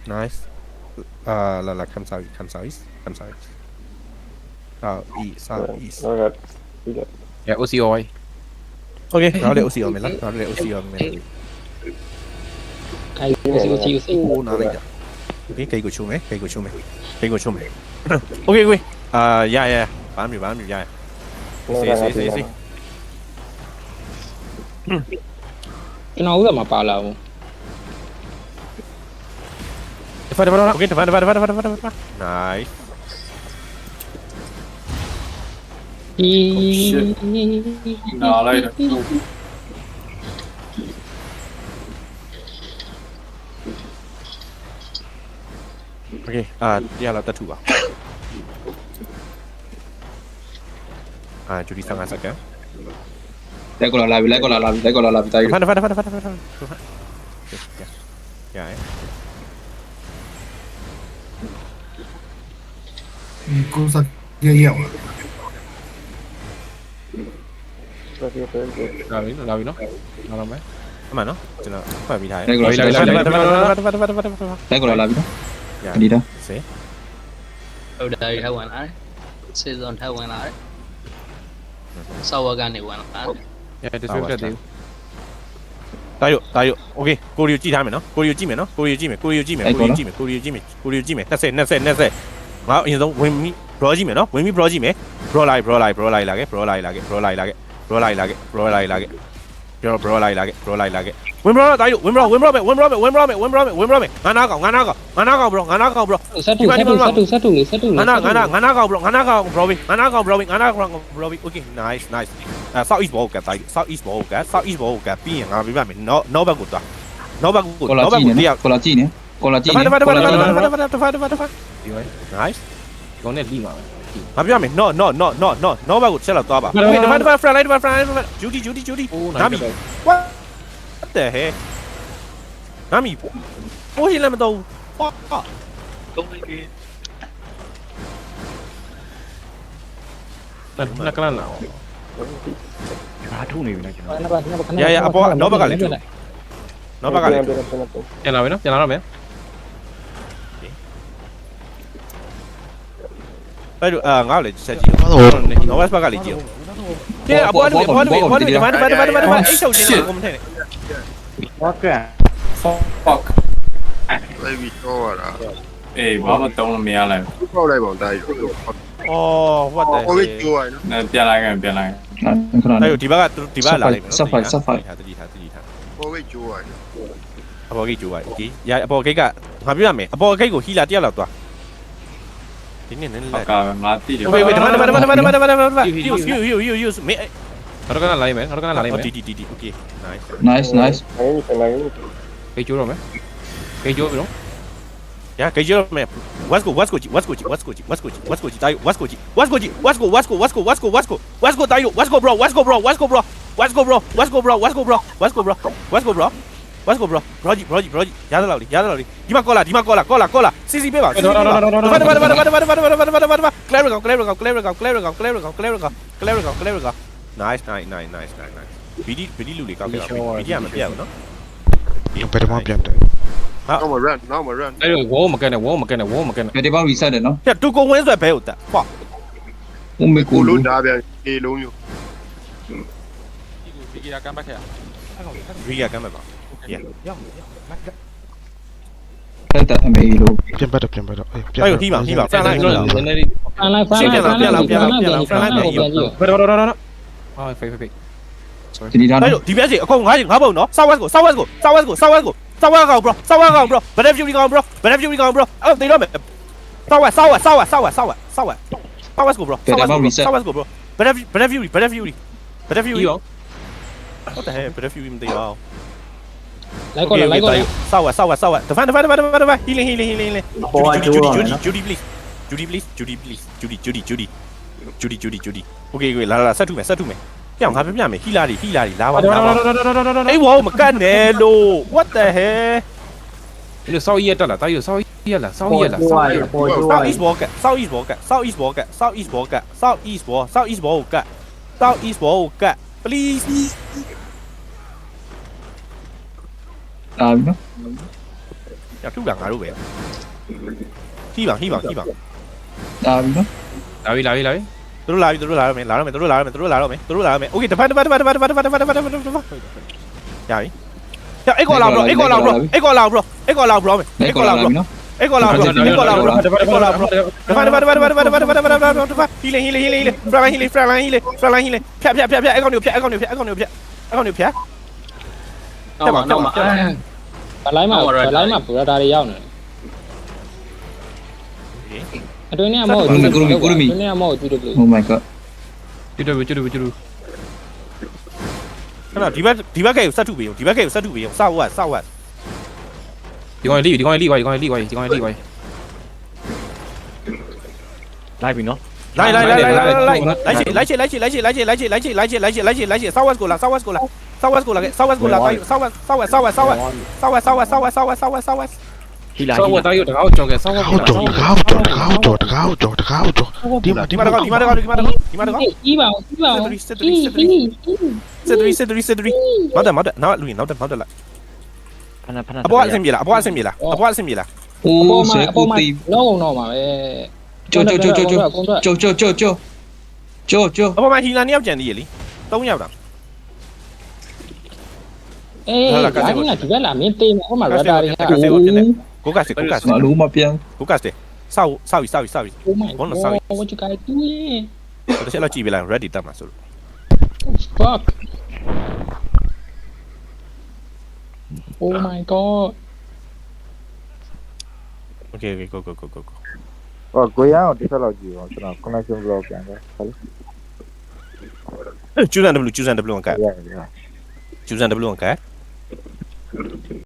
nice လာ come south come south come south south east Yeah, OCOI. okay နောက်လေ OCO မယ်လားနောက်လေ OCO မယ် ခိုင်ကိုစီကိုစီ အိုးနားလိုက်တာ okay ဂိတ်ကိုချိုးမယ်ဂိတ်ကိုချိုးမယ်ဂိတ်ကိုချိုးမယ် okay ကိုရဘာမှမရစေး ကျွန်တော်ဥစ္စာမှာပါလာဘူး okay တဖန် nice ဒီ နားလိုက်တယ် okay တရားလာတတ်ထူပါဂျူဒီ15စက္ကန့် လက်ကောလာပြီတိုက် တဖန်ရကိုစရရောက်လာ လာပြီနော်နားတော့မယ် အမှန်နော်ကျွန်တော်ဖတ်ပြီးထားတယ် လက်ကောလာပြီဒီတော့ စေး ဟုတ်တယ်ထပ်ဝင်လာတယ်စေဇွန်ထပ်ဝင်လာတယ်ဆောက်ဝကနေဝင်လာတယ် Yeah, this will get you. တာယို okay ကိုရီယိုကြည့်ထားမယ်နော်ကိုရီယိုကြည့်မယ်20ငါအရင်ဆုံးဝင်ပြီး bro ကြည့်မယ်နော်ဝင်ပြီး bro ကြည့်မယ် bro လိုက်လာခဲ့ bro လိုက်လာခဲ့ bro လိုက်လာခဲ့ဝင် bro တာယိုဝင် bro မယ်ငါနာကောင် bro စတူလေး ငါနာကောင် bro ငါနာကောင် bro okay nice south east ball ကတာယို south east ball ကပြီးရင်ငါပြပြမယ် no back ကိုသွား no back ကို ကိုလာကြည့်နေကိုလာကြည့်နေ nice ကောင်းနဲ့လီမှာပဲ ငါပြမယ် no back ကိုချက်လောက်သွားပါ okay တဖန် front line judy nami what the heck nami ဟိုဟိလည်းမတော့ fuck ကုန်ပြီ နက်ကလန်လာဘာထုံနေပြီလဲကျွန်တော် အပေါ် no back ကလည်း ပြန်လာပြီနော်ပြန်လာတော့မယ် အဲ့တော့ငါလည်းချက်ကြည့် no west back ကလည်းကြည့်ကဲအပေါ်ဒီမှာအိတ်ထုတ်ခြင်းကိုမထည့်နဲ့ fuck လိုက်ပြီးတော့ရတာ အေးဘာမှတောင်းလို့မရလိုက် ပေါက်လိုက်ပေါင်တိုက်ရော oh what the ဟိုကြီးကျော်ရနော် ပြန်လာခဲ့ပြန်လာခဲ့ အဲ့တော့ဒီဘက်ကလာလိုက်မယ် ဆက်ဖိုက် တတိထား ဟိုကြီးကျော်ရနော် အပေါ်ဂိတ်ကျိုးပါ okay ရအပေါ်ဂိတ်ကငါပြရမယ်အပေါ်ဂိတ်ကိုဟီလာတယောက်လောက်သွားဒီနေ့နည်းနည်း ဟုတ်ကဲ့ငါတိတယ် wait တမန် you မေ တော့ကလာလိုက်မယ်တော့ကလာလိုက်မယ် ဒီ okay nice ခေကျိုးတော့မယ်ခေကျိုးပြီနော် ရဂိတ်ကျိုးမယ် west go tayo west go broရရလောက်ဒီမှာကောလာစီပေးပါ clever nice BD လူလေးကောက်ခဲ့ပါ BD ကမပြတ်ဘူးနော် ဘယ်တော့မှပြန်တယ် နောက်မှ run အဲ့တော့ဝေါမကန်နဲ့ဒီဘောက် reset တယ်နော် ပြတူကုံဝင်းဆိုဘဲဟုတ်တာဖွာ ဦးမေကို ကို လို့ လုံးဓာပြန်အေလုံးမျိုး ဒီကကမ်းပတ်ခဲ့ ရီကမ်းမဲ့ပါ အဲ့ဒါအမေလို့ ပြန်ပတ်တော့ပြန် အဲ့တော့ထိပါ front line နည်းနည်းလေး ဖန်လိုက်ဖန်လိုက်ပြန်ကြည့် ဘယ်တော့ဟာဖေးဒီဒါ အဲ့တော့ဒီပြက်စီအကုန်ငါပုံနော် south west ကို bro better view ကောင် bro အဲ့တေးတော့မယ် south west ကို bro better view what the heck better view မသိအောင် လိုက်ကောလိုက်ကော south west တဖန် healing Judy okay လာဆက်ထုမယ်ပြောင်းငါပြမယ် healer တွေလာပါအေးဝေါမကတ်နဲ့လို့ what the heck ဒီစောက်ရက်တက်လာတာရစောက်ရက်လာ south east wall က please အာနော် ညထုတာငါတို့ပဲဟိပါ ဒါပြီနော် လာပြီ သူတို့လာမယ်โอเคတဖက်ရပြီရအေကောလာ bro အေကောလာ bro ဟီလဖရလိုင်းဖြတ်အေကောင်တွေဖြတ် ဘလိုင်းမှာပူတာတွေရောက်နေအတွင်းနဲ့မဟုတ်အတွင်းနဲ့မဟုတ်တူတူ Oh my god ကျွတ် ခဏဒီဘက်ကကိုစက်ထုပေးအောင်စဝတ် ဒီကောင်လေးကွာ လိုက်ပြီနော် လိုက်စဝတ်ကိုလာဟီလာ ဆောက်ဝတ်တိုင်းတကောက်ကြောင်ကဆောက်ဝတ် Cao trò. Đi mà. ဒီမှာတော့ ကြီးပါအောင်စစ်နောက်လူရင်နောက်တက်လိုက် ဖန အပေါ်အဆင်ပြေလား โอ้เสียกูตี လောကုန်တော့မှာပဲ โจโจ အပေါ်မှာဟီလာ2ယောက်ကြံသေးရလी3ယောက်တာ အေးဒါကဒီဘက်လာမင်းတေးမှာဟိုမှာရတာတွေဟာ ကိုကစစ် มารู้มาเปียง ကိုကစစ်စောက် Oh my god what you guys doing တစ်ချက်လောက်ကြည့်ပြလိုက် ready တက်မှာဆိုလို့ fuck oh my god okay go ဟောကိုရအောင်တစ်ဆက်လောက်ကြည့်အောင်ကျွန်တော် connection block ပြန်တယ်ဟုတ်လေ choose and w က ရတယ် choose and w က